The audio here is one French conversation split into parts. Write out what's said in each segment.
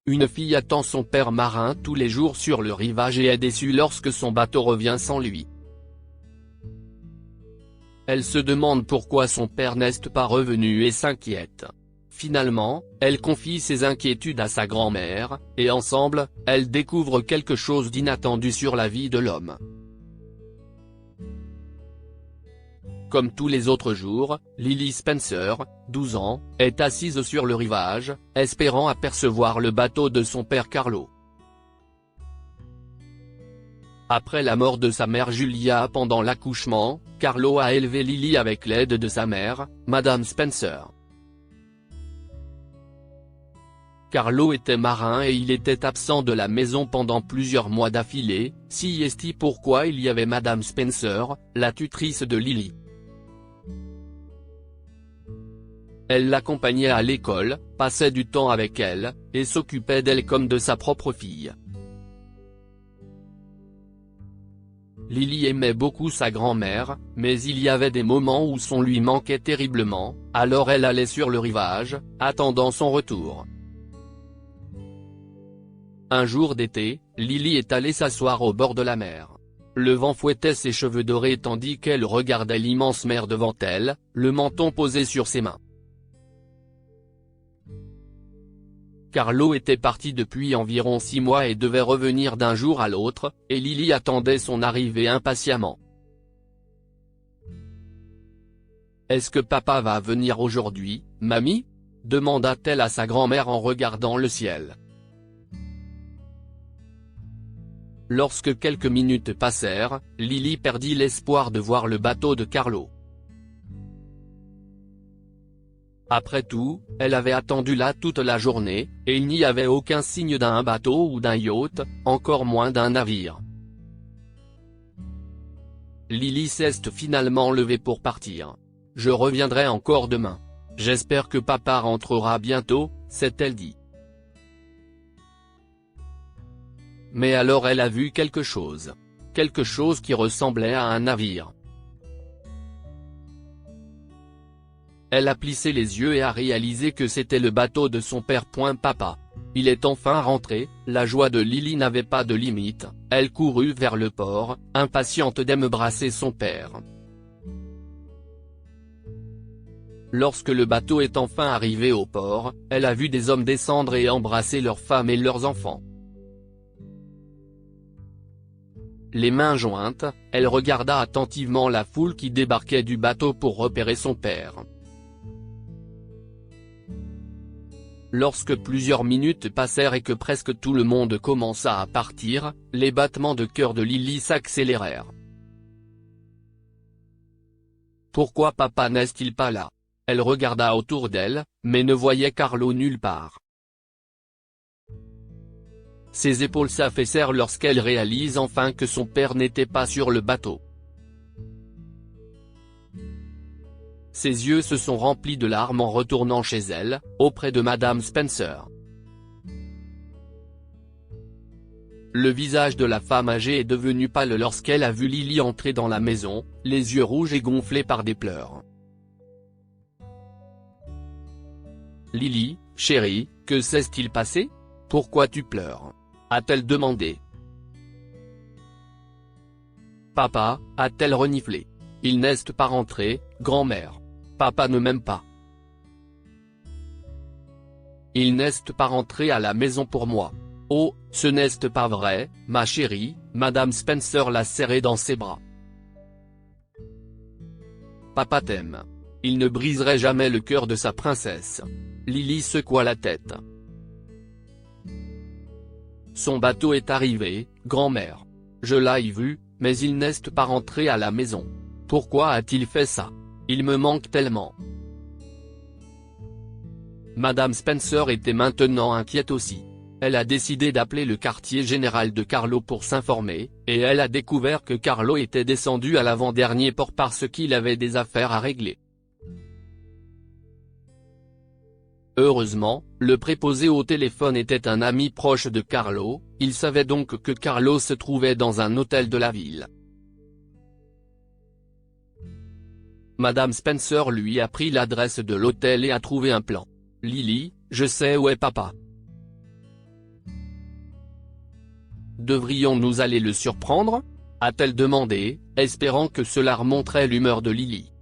Une fille attend son père marin tous les jours sur le rivage et est déçue lorsque son bateau revient sans lui. Elle se demande pourquoi son père n'est pas revenu et s'inquiète. Finalement, elle confie ses inquiétudes à sa grand-mère, et ensemble, elles découvrent quelque chose d'inattendu sur la vie de l'homme. Comme tous les autres jours, Lily Spencer, 12 ans, est assise sur le rivage, espérant apercevoir le bateau de son père Carlo. Après la mort de sa mère Julia pendant l'accouchement, Carlo a élevé Lily avec l'aide de sa mère, Madame Spencer. Carlo était marin et il était absent de la maison pendant plusieurs mois d'affilée, si est pourquoi il y avait Madame Spencer, la tutrice de Lily. Elle l'accompagnait à l'école, passait du temps avec elle, et s'occupait d'elle comme de sa propre fille. Lily aimait beaucoup sa grand-mère, mais il y avait des moments où son lui manquait terriblement, alors elle allait sur le rivage, attendant son retour. Un jour d'été, Lily est allée s'asseoir au bord de la mer. Le vent fouettait ses cheveux dorés tandis qu'elle regardait l'immense mer devant elle, le menton posé sur ses mains. Carlo était parti depuis environ 6 mois et devait revenir d'un jour à l'autre, et Lily attendait son arrivée impatiemment. « Est-ce que papa va venir aujourd'hui, mamie ?» demanda-t-elle à sa grand-mère en regardant le ciel. Lorsque quelques minutes passèrent, Lily perdit l'espoir de voir le bateau de Carlo. Après tout, elle avait attendu là toute la journée, et il n'y avait aucun signe d'un bateau ou d'un yacht, encore moins d'un navire. Lily s'est finalement levée pour partir. « Je reviendrai encore demain. J'espère que papa rentrera bientôt », s'est-elle dit. Mais alors elle a vu quelque chose. Quelque chose qui ressemblait à un navire. Elle a plissé les yeux et a réalisé que c'était le bateau de son père. Papa. Il est enfin rentré, la joie de Lily n'avait pas de limite, elle courut vers le port, impatiente d'embrasser son père. Lorsque le bateau est enfin arrivé au port, elle a vu des hommes descendre et embrasser leurs femmes et leurs enfants. Les mains jointes, elle regarda attentivement la foule qui débarquait du bateau pour repérer son père. Lorsque plusieurs minutes passèrent et que presque tout le monde commença à partir, les battements de cœur de Lily s'accélérèrent. Pourquoi papa n'est-il pas là? Elle regarda autour d'elle, mais ne voyait Carlo nulle part. Ses épaules s'affaissèrent lorsqu'elle réalise enfin que son père n'était pas sur le bateau. Ses yeux se sont remplis de larmes en retournant chez elle, auprès de Madame Spencer. Le visage de la femme âgée est devenu pâle lorsqu'elle a vu Lily entrer dans la maison, les yeux rouges et gonflés par des pleurs. « Lily, chérie, que s'est-il passé? Pourquoi tu pleures ?» a-t-elle demandé. « Papa, a-t-elle reniflé. Il n'est pas rentré, grand-mère. Papa ne m'aime pas. Il n'est pas rentré à la maison pour moi. Oh, ce n'est pas vrai, ma chérie », Madame Spencer l'a serré dans ses bras. « Papa t'aime. Il ne briserait jamais le cœur de sa princesse. » Lily secoua la tête. « Son bateau est arrivé, grand-mère. Je l'ai vu, mais il n'est pas rentré à la maison. Pourquoi a-t-il fait ça? Il me manque tellement. » Madame Spencer était maintenant inquiète aussi. Elle a décidé d'appeler le quartier général de Carlo pour s'informer, et elle a découvert que Carlo était descendu à l'avant-dernier port parce qu'il avait des affaires à régler. Heureusement, le préposé au téléphone était un ami proche de Carlo, il savait donc que Carlo se trouvait dans un hôtel de la ville. Madame Spencer lui a pris l'adresse de l'hôtel et a trouvé un plan. « Lily, je sais où est papa. Devrions-nous aller le surprendre ? A-t-elle demandé, espérant que cela remonterait l'humeur de Lily.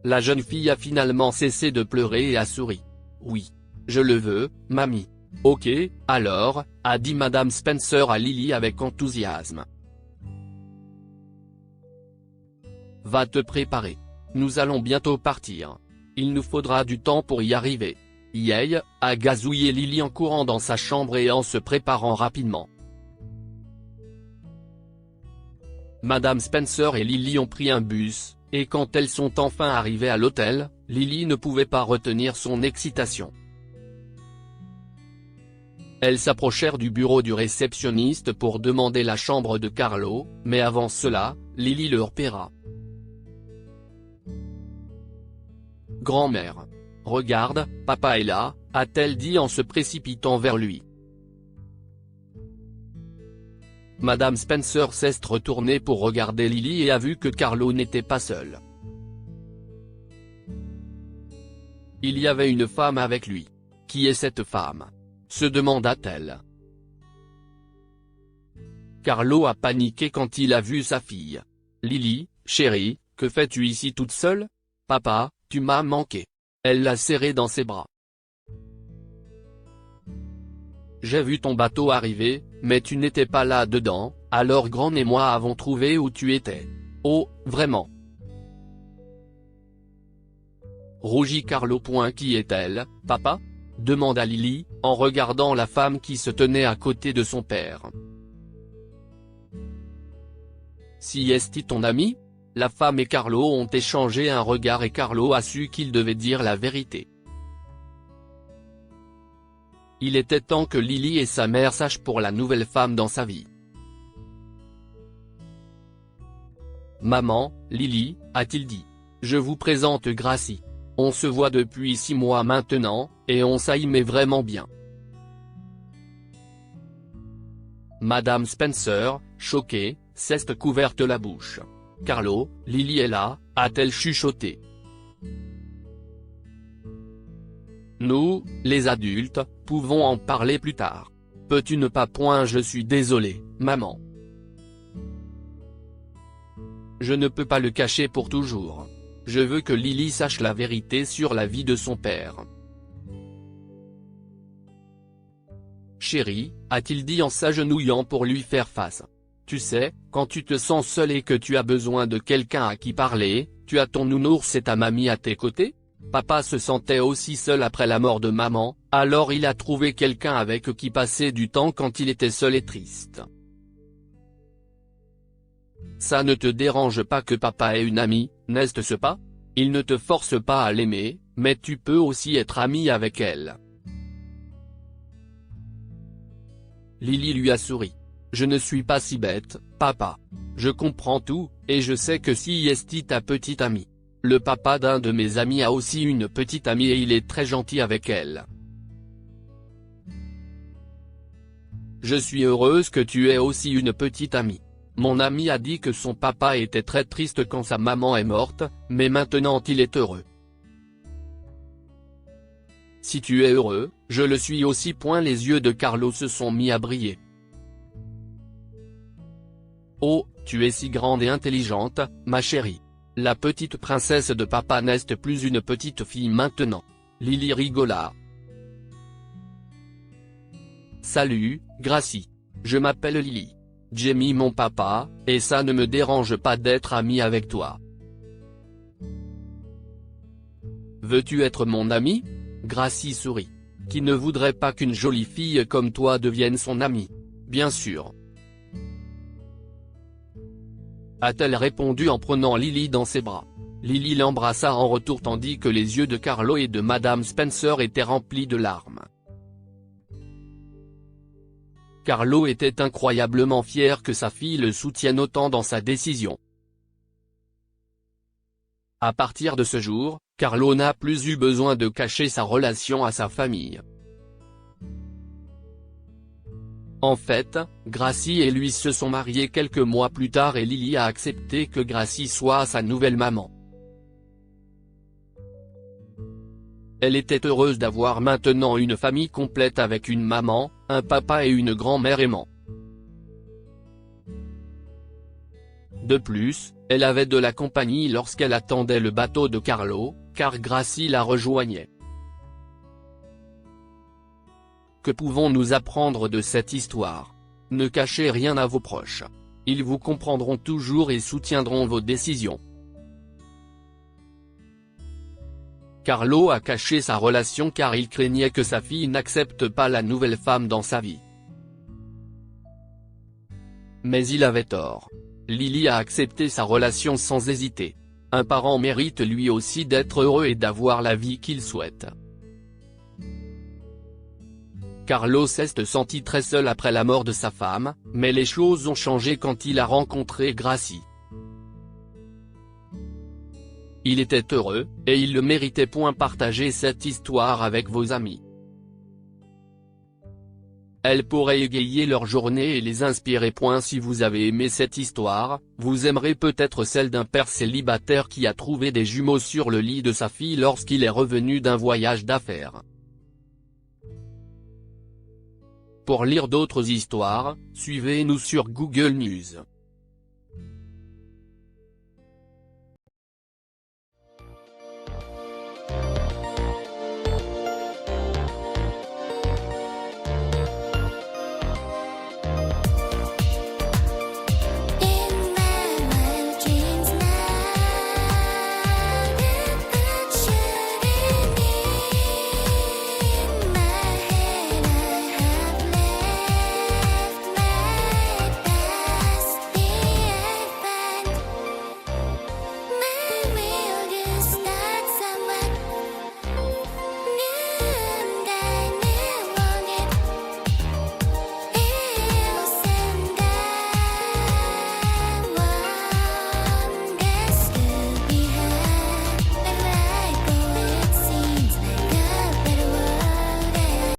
La jeune fille a finalement cessé de pleurer et a souri. « Oui. Je le veux, mamie. »« Ok, alors », a dit Madame Spencer à Lily avec enthousiasme. « Va te préparer. Nous allons bientôt partir. Il nous faudra du temps pour y arriver. » Yey, a gazouillé Lily en courant dans sa chambre et en se préparant rapidement. Madame Spencer et Lily ont pris un bus, et quand elles sont enfin arrivées à l'hôtel, Lily ne pouvait pas retenir son excitation. Elles s'approchèrent du bureau du réceptionniste pour demander la chambre de Carlo, mais avant cela, Lily le repéra. « Grand-mère. Regarde, papa est là », a-t-elle dit en se précipitant vers lui. Madame Spencer s'est retournée pour regarder Lily et a vu que Carlo n'était pas seul. Il y avait une femme avec lui. « Qui est cette femme ?» se demanda-t-elle. Carlo a paniqué quand il a vu sa fille. « Lily, chérie, que fais-tu ici toute seule ? Papa, tu m'as manqué. » Elle l'a serré dans ses bras. « J'ai vu ton bateau arriver, mais tu n'étais pas là dedans, alors Gran et moi avons trouvé où tu étais. »« Oh, vraiment ? » Rougit Carlo. « Qui est-elle, papa ?» demanda Lily, en regardant la femme qui se tenait à côté de son père. « Si est-il ton ami ?» La femme et Carlo ont échangé un regard et Carlo a su qu'il devait dire la vérité. Il était temps que Lily et sa mère sachent pour la nouvelle femme dans sa vie. « Maman, Lily, a-t-il dit. Je vous présente Gracie. On se voit depuis 6 mois maintenant, et on s'aimait vraiment bien. » Madame Spencer, choquée, s'est couverte la bouche. « Carlo, Lily est là », a-t-elle chuchoté. « Nous, les adultes, pouvons en parler plus tard. Peux-tu ne pas ? Je suis désolé, maman. Je ne peux pas le cacher pour toujours. Je veux que Lily sache la vérité sur la vie de son père. » Chérie, a-t-il dit en s'agenouillant pour lui faire face. Tu sais, quand tu te sens seul et que tu as besoin de quelqu'un à qui parler, tu as ton nounours et ta mamie à tes côtés ? Papa se sentait aussi seul après la mort de maman, alors il a trouvé quelqu'un avec qui passer du temps quand il était seul et triste. Ça ne te dérange pas que papa ait une amie, n'est-ce pas ? Il ne te force pas à l'aimer, mais tu peux aussi être ami avec elle. Lily lui a souri. Je ne suis pas si bête, papa. Je comprends tout, et je sais que si est ta petite amie. Le papa d'un de mes amis a aussi une petite amie et il est très gentil avec elle. Je suis heureuse que tu aies aussi une petite amie. Mon ami a dit que son papa était très triste quand sa maman est morte, mais maintenant il est heureux. Si tu es heureux, je le suis aussi. Les yeux de Carlo se sont mis à briller. Oh, tu es si grande et intelligente, ma chérie. La petite princesse de papa n'est plus une petite fille maintenant. Lily rigola. Salut, Gracie. Je m'appelle Lily. Jamie mon papa, et ça ne me dérange pas d'être amie avec toi. Veux-tu être mon amie ? Gracie sourit. Qui ne voudrait pas qu'une jolie fille comme toi devienne son amie ? Bien sûr. A-t-elle répondu en prenant Lily dans ses bras. Lily l'embrassa en retour tandis que les yeux de Carlo et de Madame Spencer étaient remplis de larmes. Carlo était incroyablement fier que sa fille le soutienne autant dans sa décision. À partir de ce jour, Carlo n'a plus eu besoin de cacher sa relation à sa famille. En fait, Gracie et lui se sont mariés quelques mois plus tard et Lily a accepté que Gracie soit sa nouvelle maman. Elle était heureuse d'avoir maintenant une famille complète avec une maman, un papa et une grand-mère aimants. De plus, elle avait de la compagnie lorsqu'elle attendait le bateau de Carlo, car Gracie la rejoignait. Que pouvons-nous apprendre de cette histoire? Ne cachez rien à vos proches. Ils vous comprendront toujours et soutiendront vos décisions. Carlo a caché sa relation car il craignait que sa fille n'accepte pas la nouvelle femme dans sa vie. Mais il avait tort. Lily a accepté sa relation sans hésiter. Un parent mérite lui aussi d'être heureux et d'avoir la vie qu'il souhaite. Carlo s'est senti très seul après la mort de sa femme, mais les choses ont changé quand il a rencontré Gracie. Il était heureux, et il le méritait. Partagez cette histoire avec vos amis. Elle pourrait égayer leur journée et les inspirer. Si vous avez aimé cette histoire, vous aimerez peut-être celle d'un père célibataire qui a trouvé des jumeaux sur le lit de sa fille lorsqu'il est revenu d'un voyage d'affaires. Pour lire d'autres histoires, suivez-nous sur Google News.